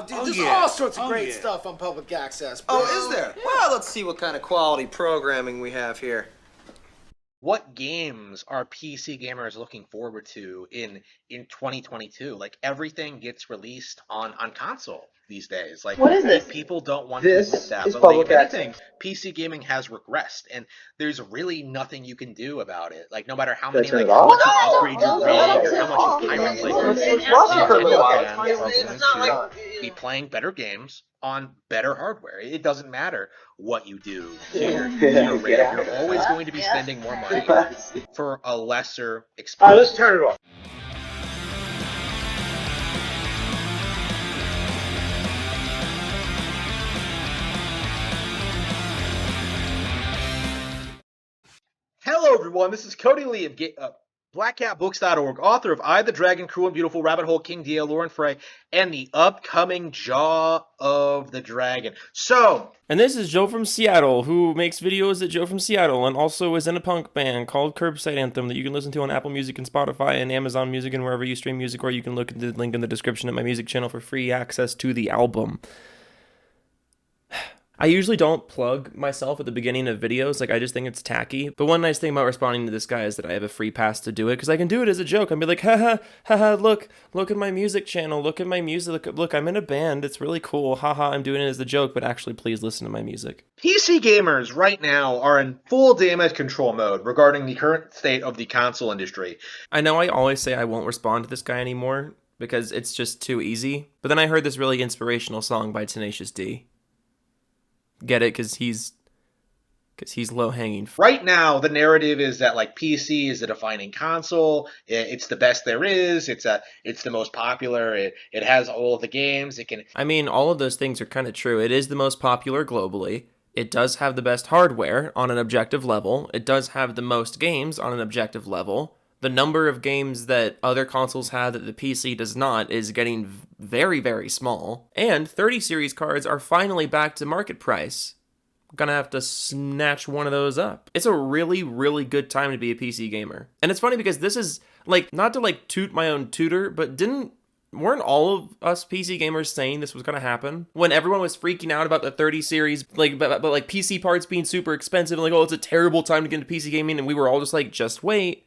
There's all sorts of great stuff on public access. Bro. Oh, is there? Yeah. Well, let's see what kind of quality programming we have here. What games are PC gamers looking forward to in 2022? Like, everything gets released on console these days. Like, What is this? people don't want This to admit that, is but like, public if anything, access. PC gaming has regressed, and there's really nothing you can do about it. Like, no matter how Should I many, turn like, it how off? much you upgrade your No, rig, or how much you pirate, like, Let's watch it for a little while. Nintendo fans are going to be playing better games on better hardware. It doesn't matter what you do to your rig. You're always going to be spending more money for a lesser experience. All right, let's turn it off. Hello, everyone. This is Cody Lee of BlackCatBooks.org, author of I, the Dragon, Cruel and Beautiful, Rabbit Hole, King Dio, Lauren Frey, and the upcoming Jaw of the Dragon. So, And this is Joe from Seattle, who makes videos at Joe from Seattle, and also is in a punk band called Curbside Anthem that you can listen to on Apple Music and Spotify and Amazon Music and wherever you stream music, or you can look at the link in the description of my music channel for free access to the album. I usually don't plug myself at the beginning of videos, like I just think it's tacky. But one nice thing about responding to this guy is that I have a free pass to do it, because I can do it as a joke. I'll be like, haha, look at my music channel, look at my music, look, I'm in a band, it's really cool, haha, I'm doing it as a joke, but actually please listen to my music. PC gamers right now are in full damage control mode regarding the current state of the console industry. I know I always say I won't respond to this guy anymore, because it's just too easy, but then I heard this really inspirational song by Tenacious D. Get it? Because he's low-hanging fruit. Right now, the narrative is that like PC is the defining console. It's the best there is. It's the most popular. It has all of the games. It can. I mean, all of those things are kind of true. It is the most popular globally. It does have the best hardware on an objective level. It does have the most games on an objective level. The number of games that other consoles have that the PC does not is getting very, very small. And 30 series cards are finally back to market price. I'm gonna have to snatch one of those up. It's a really, really good time to be a PC gamer. And it's funny because this is, like, not to, like, toot my own tutor, but weren't all of us PC gamers saying this was going to happen? When everyone was freaking out about the 30 series, like, but like PC parts being super expensive, and like, oh, it's a terrible time to get into PC gaming, and we were all just like, just wait,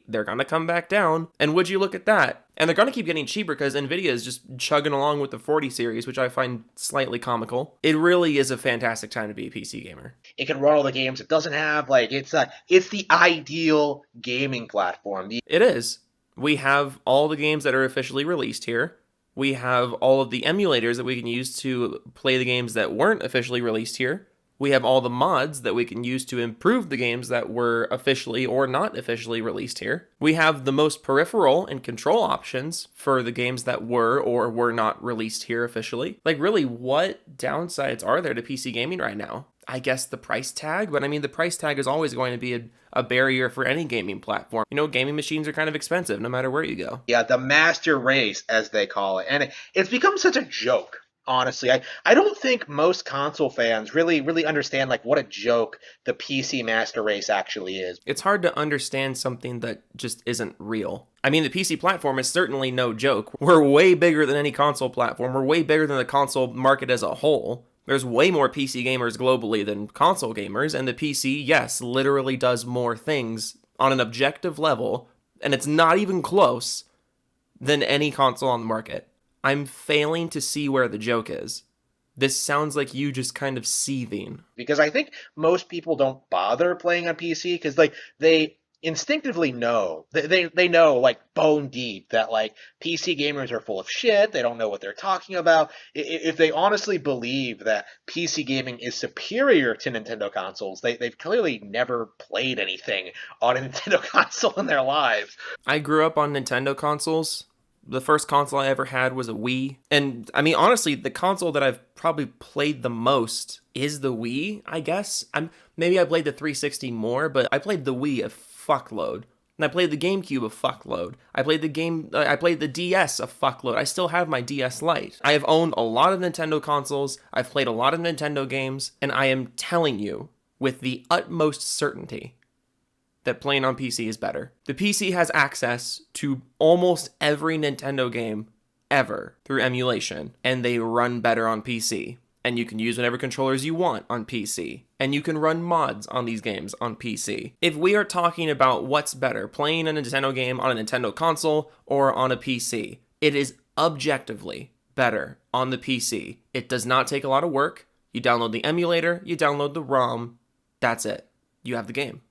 they're gonna come back down. And would you look at that? And they're gonna keep getting cheaper because Nvidia is just chugging along with the 40 series, which I find slightly comical. It really is a fantastic time to be a PC gamer. It can run all the games it doesn't have. Like, it's the ideal gaming platform. It is. We have all the games that are officially released here. We have all of the emulators that we can use to play the games that weren't officially released here. We have all the mods that we can use to improve the games that were officially or not officially released here. We have the most peripheral and control options for the games that were or were not released here officially. Like, really, what downsides are there to PC gaming right now? I guess the price tag, but I mean, the price tag is always going to be a barrier for any gaming platform. You know, gaming machines are kind of expensive no matter where you go. Yeah, the master race, as they call it. And it's become such a joke. Honestly, I don't think most console fans really understand like what a joke the PC master race actually is. It's hard to understand something that just isn't real. I mean, the PC platform is certainly no joke. We're way bigger than any console platform. We're way bigger than the console market as a whole. There's way more PC gamers globally than console gamers, and the PC, yes, literally does more things on an objective level, and it's not even close, than any console on the market. I'm failing to see where the joke is. This sounds like you just kind of seething. Because I think most people don't bother playing on PC because like they instinctively know. They know like bone deep that like PC gamers are full of shit. They don't know what they're talking about. If they honestly believe that PC gaming is superior to Nintendo consoles, they've clearly never played anything on a Nintendo console in their lives. I grew up on Nintendo consoles. The first console I ever had was a Wii. And, I mean, honestly, the console that I've probably played the most is the Wii, I guess. Maybe I played the 360 more, but I played the Wii a fuckload. And I played the GameCube a fuckload. I played the DS a fuckload. I still have my DS Lite. I have owned a lot of Nintendo consoles. I've played a lot of Nintendo games. And I am telling you, with the utmost certainty, that playing on PC is better. The PC has access to almost every Nintendo game ever through emulation, and they run better on PC. And you can use whatever controllers you want on PC. And you can run mods on these games on PC. If we are talking about what's better, playing a Nintendo game on a Nintendo console or on a PC, it is objectively better on the PC. It does not take a lot of work. You download the emulator, you download the ROM, that's it. You have the game.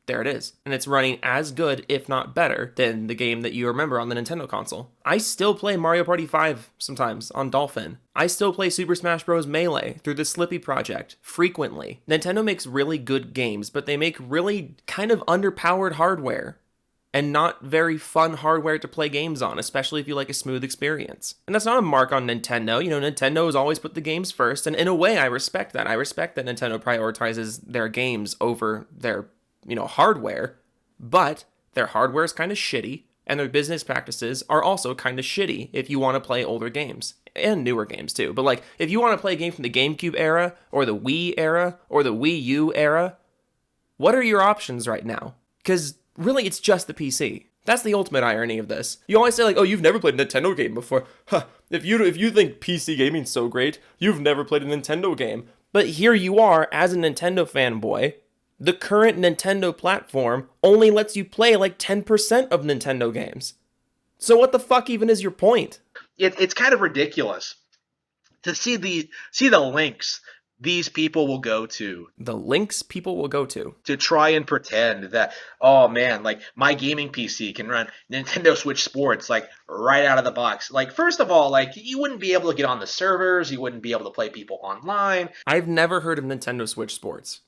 There it is. And it's running as good, if not better, than the game that you remember on the Nintendo console. I still play Mario Party 5 sometimes on Dolphin. I still play Super Smash Bros. Melee through the Slippy project frequently. Nintendo makes really good games, but they make really kind of underpowered hardware. And not very fun hardware to play games on, especially if you like a smooth experience. And that's not a mark on Nintendo. You know, Nintendo has always put the games first, and in a way, I respect that. I respect that Nintendo prioritizes their games over their, hardware, but their hardware is kind of shitty, and their business practices are also kind of shitty if you want to play older games. And newer games too. But like, if you want to play a game from the GameCube era, or the Wii era, or the Wii U era, what are your options right now? Because really, it's just the PC. That's the ultimate irony of this. You always say like, oh, you've never played a Nintendo game before. Huh, if you think PC gaming's so great, you've never played a Nintendo game. But here you are, as a Nintendo fanboy, the current Nintendo platform only lets you play like 10% of Nintendo games. So what the fuck even is your point? It's kind of ridiculous to see the links these people will go to. The links people will go to try and pretend that, oh man, like my gaming PC can run Nintendo Switch Sports like right out of the box. Like, first of all, like you wouldn't be able to get on the servers, you wouldn't be able to play people online. I've never heard of Nintendo Switch Sports.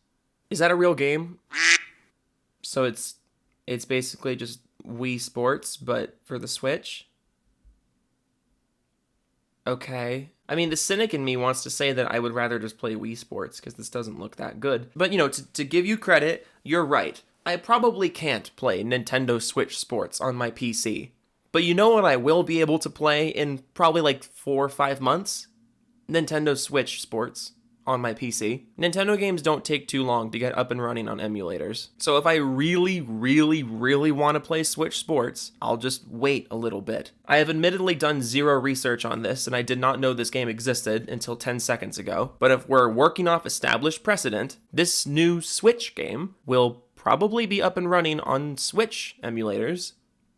Is that a real game? So it's basically just Wii Sports, but for the Switch? Okay. I mean, the cynic in me wants to say that I would rather just play Wii Sports because this doesn't look that good. But, to give you credit, you're right. I probably can't play Nintendo Switch Sports on my PC. But you know what I will be able to play in probably like 4 or 5 months? Nintendo Switch Sports on my PC. Nintendo games don't take too long to get up and running on emulators. So if I really, really, really want to play Switch Sports, I'll just wait a little bit. I have admittedly done zero research on this, and I did not know this game existed until 10 seconds ago. But if we're working off established precedent, this new Switch game will probably be up and running on Switch emulators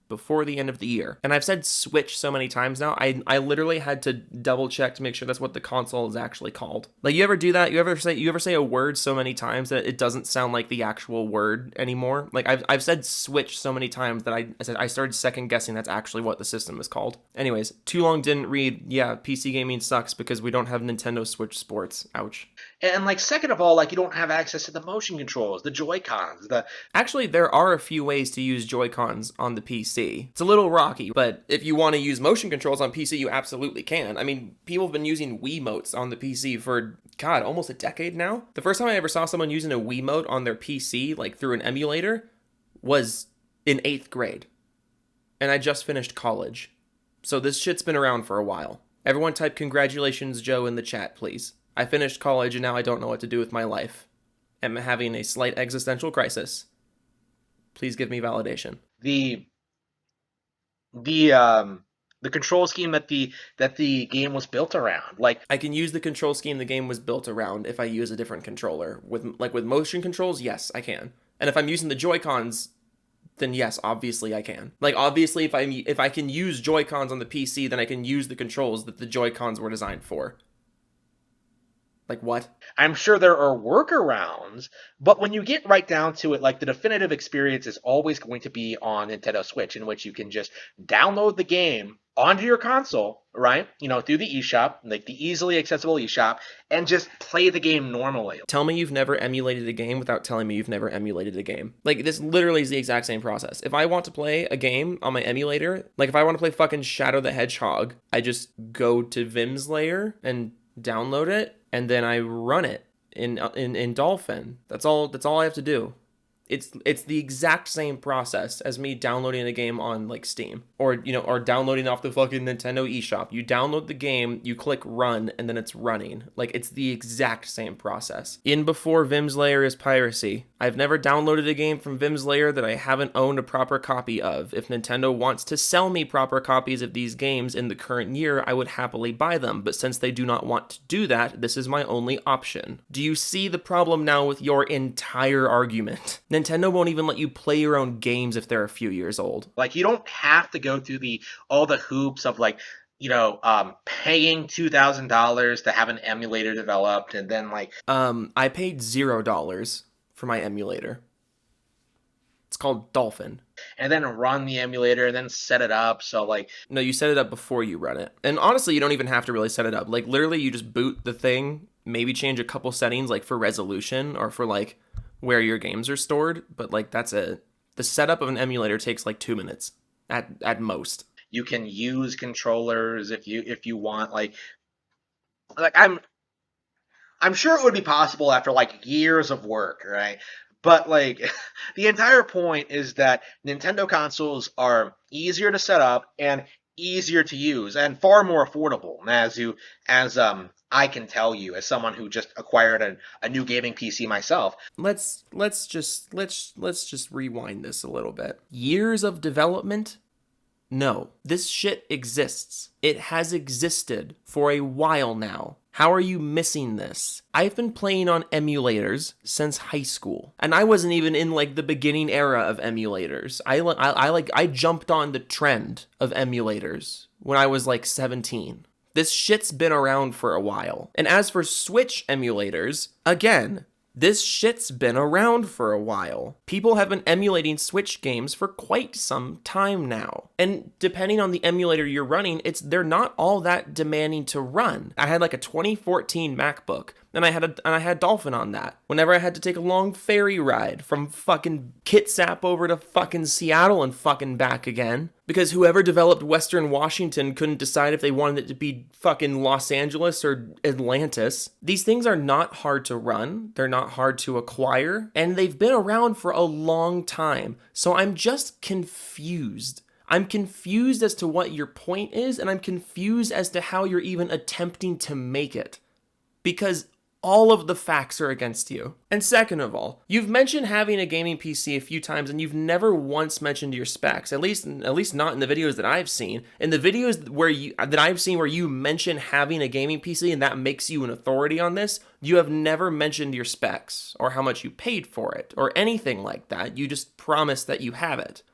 before the end of the year. And I've said Switch so many times now, I literally had to double check to make sure that's what the console is actually called. Like, you ever do that? You ever say a word so many times that it doesn't sound like the actual word anymore? Like, I've said Switch so many times that I started second guessing that's actually what the system is called. Anyways, too long didn't read, yeah, PC gaming sucks because we don't have Nintendo Switch Sports. Ouch. And like, second of all, like, you don't have access to the motion controls, the Joy-Cons, Actually, there are a few ways to use Joy-Cons on the PC. It's a little rocky, but if you want to use motion controls on PC, you absolutely can. I mean, people have been using Wiimotes on the PC for, God, almost a decade now. The first time I ever saw someone using a Wiimote on their PC, like through an emulator, was in 8th grade. And I just finished college. So this shit's been around for a while. Everyone type congratulations, Joe, in the chat, please. I finished college and now I don't know what to do with my life. I'm having a slight existential crisis. Please give me validation. The control scheme that the game was built around. Like, I can use the control scheme the game was built around if I use a different controller. With motion controls, yes, I can. And if I'm using the Joy-Cons, then yes, obviously I can. Like, obviously if I can use Joy-Cons on the PC, then I can use the controls that the Joy-Cons were designed for. Like, what? I'm sure there are workarounds, but when you get right down to it, like, the definitive experience is always going to be on Nintendo Switch, in which you can just download the game onto your console, right? Through the eShop, like the easily accessible eShop, and just play the game normally. Tell me you've never emulated a game without telling me you've never emulated a game. Like, this literally is the exact same process. If I want to play a game on my emulator, like if I want to play fucking Shadow the Hedgehog, I just go to Vim's layer and download it, and then I run it in Dolphin. That's all I have to do. It's the exact same process as me downloading a game on like Steam or downloading off the fucking Nintendo eShop. You download the game, you click run, and then it's running. Like, it's the exact same process. In before Vim's Lair is piracy. I've never downloaded a game from Vim's Lair that I haven't owned a proper copy of. If Nintendo wants to sell me proper copies of these games in the current year, I would happily buy them, but since they do not want to do that, this is my only option. Do you see the problem now with your entire argument? Nintendo won't even let you play your own games if they're a few years old. Like, you don't have to go through all the hoops of like, paying $2,000 to have an emulator developed, and then like I paid $0 for my emulator. It's called Dolphin. And then run the emulator and then set it up. So like, no, you set it up before you run it. And honestly, you don't even have to really set it up. Like, literally, you just boot the thing, maybe change a couple settings like for resolution or for like where your games are stored, but like that's it. The setup of an emulator takes like 2 minutes at most. You can use controllers if you want. Like I'm sure it would be possible after like years of work, right? But like the entire point is that Nintendo consoles are easier to set up and easier to use and far more affordable. As I can tell you, as someone who just acquired a new gaming PC myself. Let's just rewind this a little bit. Years of development? No, this shit exists. It has existed for a while now. How are you missing this? I've been playing on emulators since high school, and I wasn't even in like the beginning era of emulators. I jumped on the trend of emulators when I was like 17. This shit's been around for a while. And as for Switch emulators, again, this shit's been around for a while. People have been emulating Switch games for quite some time now. And depending on the emulator you're running, they're not all that demanding to run. I had like a 2014 MacBook, and I had Dolphin on that. Whenever I had to take a long ferry ride from fucking Kitsap over to fucking Seattle and fucking back again, because whoever developed Western Washington couldn't decide if they wanted it to be fucking Los Angeles or Atlantis. These things are not hard to run, they're not hard to acquire, and they've been around for a long time. So I'm just confused. I'm confused as to what your point is, and I'm confused as to how you're even attempting to make it. Because all of the facts are against you. And second of all, you've mentioned having a gaming PC a few times, and you've never once mentioned your specs. At least not in the videos that I've seen. In the videos that I've seen where you mention having a gaming PC and that makes you an authority on this, you have never mentioned your specs or how much you paid for it or anything like that. You just promise that you have it,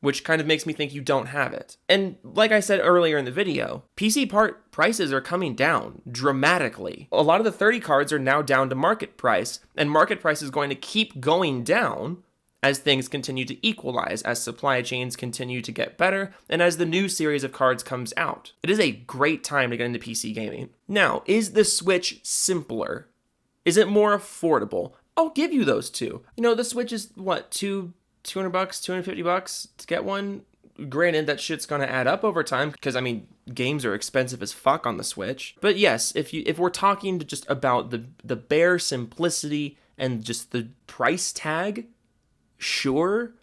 which kind of makes me think you don't have it. And like I said earlier in the video, PC part prices are coming down dramatically. A lot of the 30 cards are now down to market price, and market price is going to keep going down as things continue to equalize, as supply chains continue to get better, and as the new series of cards comes out. It is a great time to get into PC gaming. Now, is the Switch simpler? Is it more affordable? I'll give you those two. The Switch is what, $200, $250 to get one. Granted, that shit's gonna add up over time because games are expensive as fuck on the Switch. But yes, if we're talking just about the bare simplicity and just the price tag, sure.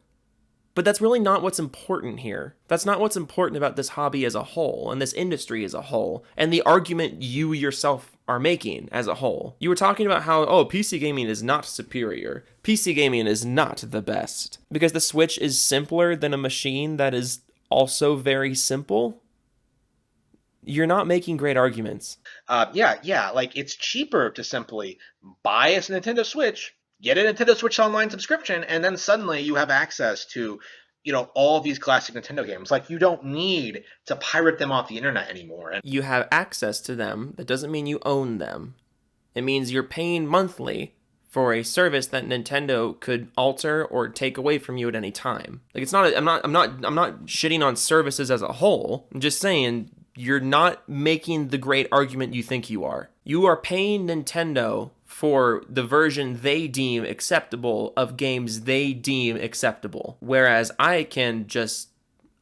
But that's really not what's important here. That's not what's important about this hobby as a whole and this industry as a whole and the argument you yourself are making as a whole. You were talking about how, PC gaming is not superior. PC gaming is not the best. Because the Switch is simpler than a machine that is also very simple. You're not making great arguments. Yeah. Like, it's cheaper to simply buy a Nintendo Switch, get a Nintendo Switch Online subscription, and then suddenly you have access to, all of these classic Nintendo games. Like, you don't need to pirate them off the internet anymore. And you have access to them. That doesn't mean you own them. It means you're paying monthly for a service that Nintendo could alter or take away from you at any time. Like, it's not. I'm not shitting on services as a whole. I'm just saying you're not making the great argument you think you are. You are paying Nintendo for the version they deem acceptable of games they deem acceptable. Whereas I can just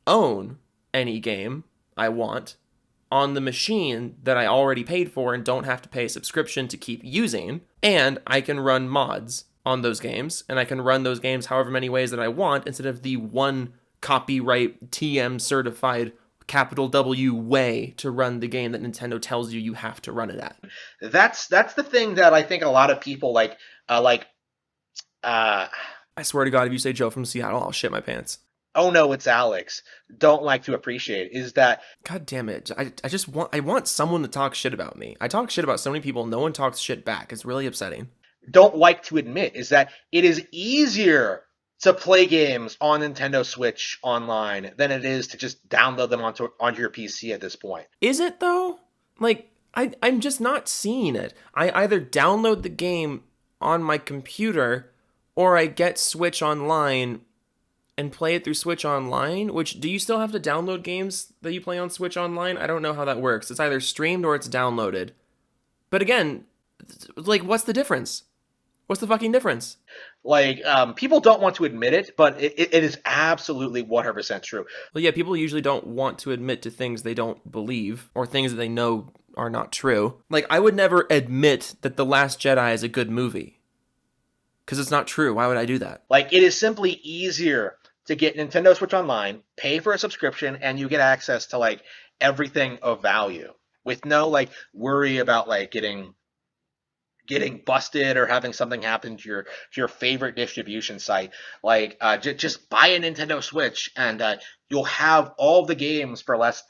own any game I want on the machine that I already paid for and don't have to pay a subscription to keep using, and I can run mods on those games, and I can run those games however many ways that I want instead of the one copyright TM certified capital W way to run the game that Nintendo tells you have to run it at. That's the thing that I think a lot of people I swear to God, if you say Joe from Seattle, I'll shit my pants. oh no, it's Alex, don't like to appreciate is that God damn it. I want someone to talk shit about me. I talk shit about so many people, no one talks shit back. It's really upsetting. don't like to admit is that it is easier to play games on Nintendo Switch online than it is to just download them onto your PC at this point. Is it though? Like, I'm just not seeing it. I either download the game on my computer or I get Switch Online and play it through Switch Online, which, do you still have to download games that you play on Switch Online? I don't know how that works. It's either streamed or it's downloaded. But again, like, what's the difference? What's the fucking difference? Like, people don't want to admit it, but it is absolutely 100% true. Well, yeah, people usually don't want to admit to things they don't believe or things that they know are not true. Like, I would never admit that The Last Jedi is a good movie. Because it's not true. Why would I do that? Like, it is simply easier to get Nintendo Switch Online, pay for a subscription, and you get access to, like, everything of value with no, like, worry about, like, getting busted or having something happen to your favorite distribution site. Like, just buy a Nintendo Switch and you'll have all the games for less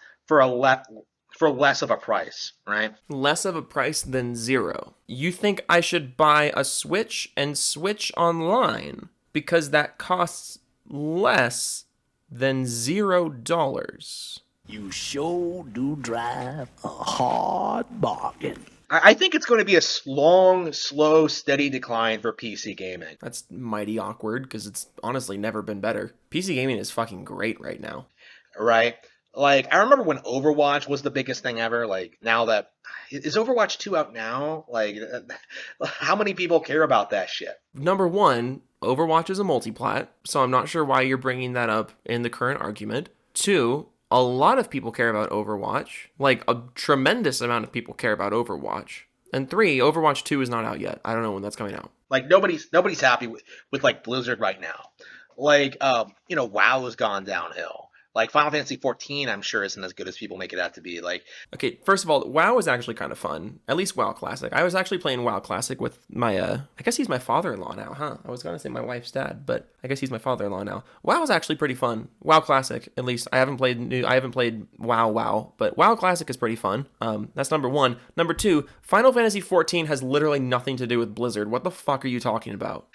of a price, right? Less of a price than zero. You think I should buy a Switch and Switch Online because that costs less than $0? You sure do drive a hard bargain. I think it's going to be a long, slow, steady decline for PC gaming. That's mighty awkward because it's honestly never been better. PC gaming is fucking great right now. Right? Like, I remember when Overwatch was the biggest thing ever. Like, now that... Is Overwatch 2 out now? Like, how many people care about that shit? Number one, Overwatch is a multiplat, so I'm not sure why you're bringing that up in the current argument. Two, a lot of people care about Overwatch. Like, a tremendous amount of people care about Overwatch. And three, Overwatch 2 is not out yet. I don't know when that's coming out. Like, nobody's happy with like, Blizzard right now. Like, WoW has gone downhill. Like, Final Fantasy 14, I'm sure, isn't as good as people make it out to be. Like, okay, first of all, WoW is actually kind of fun. At least WoW Classic. I was actually playing WoW Classic with my, I guess he's my father-in-law now, huh? I was going to say my wife's dad, but I guess he's my father-in-law now. WoW is actually pretty fun. WoW Classic, at least. I haven't played WoW, but WoW Classic is pretty fun. That's number one. Number two, Final Fantasy 14 has literally nothing to do with Blizzard. What the fuck are you talking about?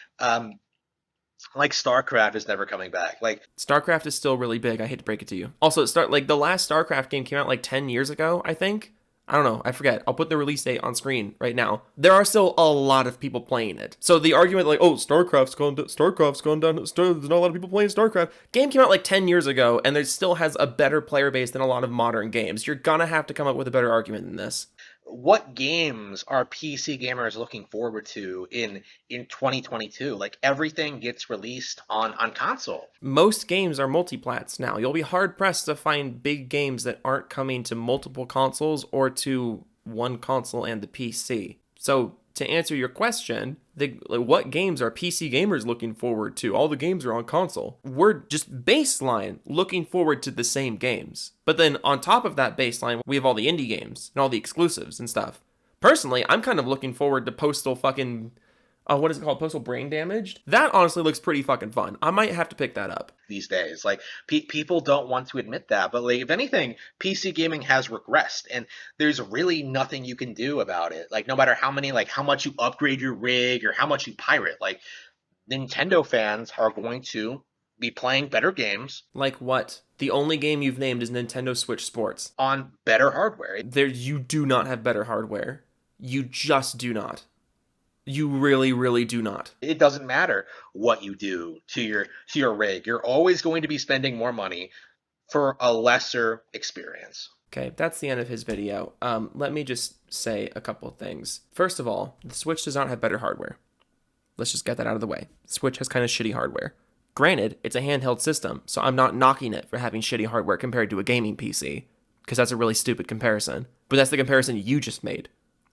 Like, StarCraft is never coming back. Like, StarCraft is still really big. I hate to break it to you. Also, the last StarCraft game came out like 10 years ago, I think. I don't know. I forget. I'll put the release date on screen right now. There are still a lot of people playing it. So the argument like, oh, StarCraft's gone down. There's not a lot of people playing StarCraft. Game came out like 10 years ago, and there still has a better player base than a lot of modern games. You're gonna have to come up with a better argument than this. what games are PC gamers looking forward to in 2022? Like, everything gets released on console. Most games are multiplats now. You'll be hard pressed to find big games that aren't coming to multiple consoles or to one console and the PC. So to answer your question, what games are PC gamers looking forward to? All the games are on console. We're just baseline looking forward to the same games. But then on top of that baseline, we have all the indie games and all the exclusives and stuff. Personally, I'm kind of looking forward to Postal fucking... what is it called? Postal Brain Damaged? That honestly looks pretty fucking fun. I might have to pick that up. These days, like, people don't want to admit that, but like, if anything, PC gaming has regressed, and there's really nothing you can do about it. Like, no matter how much you upgrade your rig or how much you pirate, like, Nintendo fans are going to be playing better games. Like what? The only game you've named is Nintendo Switch Sports. On better hardware. You do not have better hardware. You just do not. You really, really do not. It doesn't matter what you do to your rig. You're always going to be spending more money for a lesser experience. Okay, that's the end of his video. Let me just say a couple of things. First of all, the Switch does not have better hardware. Let's just get that out of the way. The Switch has kind of shitty hardware. Granted, it's a handheld system, so I'm not knocking it for having shitty hardware compared to a gaming PC, because that's a really stupid comparison. But that's the comparison you just made.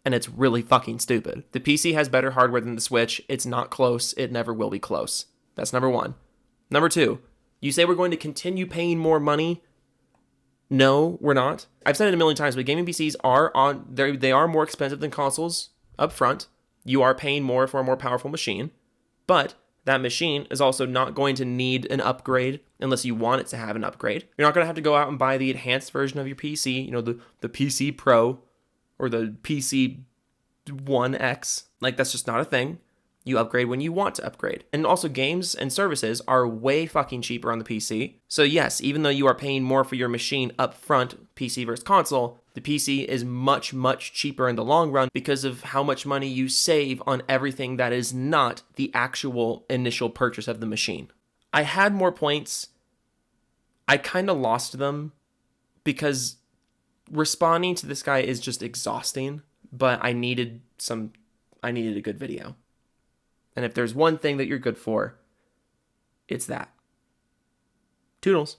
And it's really fucking stupid. The PC has better hardware than the Switch. It's not close. It never will be close. That's number one. Number two, you say we're going to continue paying more money. No, we're not. I've said it a million times, but gaming PCs they are more expensive than consoles up front. You are paying more for a more powerful machine, but that machine is also not going to need an upgrade unless you want it to have an upgrade. You're not going to have to go out and buy the enhanced version of your PC, the PC Pro or the PC 1X. Like, that's just not a thing. You upgrade when you want to upgrade. And also, games and services are way fucking cheaper on the PC. So yes, even though you are paying more for your machine up front, PC versus console, the PC is much, much cheaper in the long run because of how much money you save on everything that is not the actual initial purchase of the machine. I had more points. I kind of lost them because responding to this guy is just exhausting, but I needed a good video. And if there's one thing that you're good for, it's that. Toodles.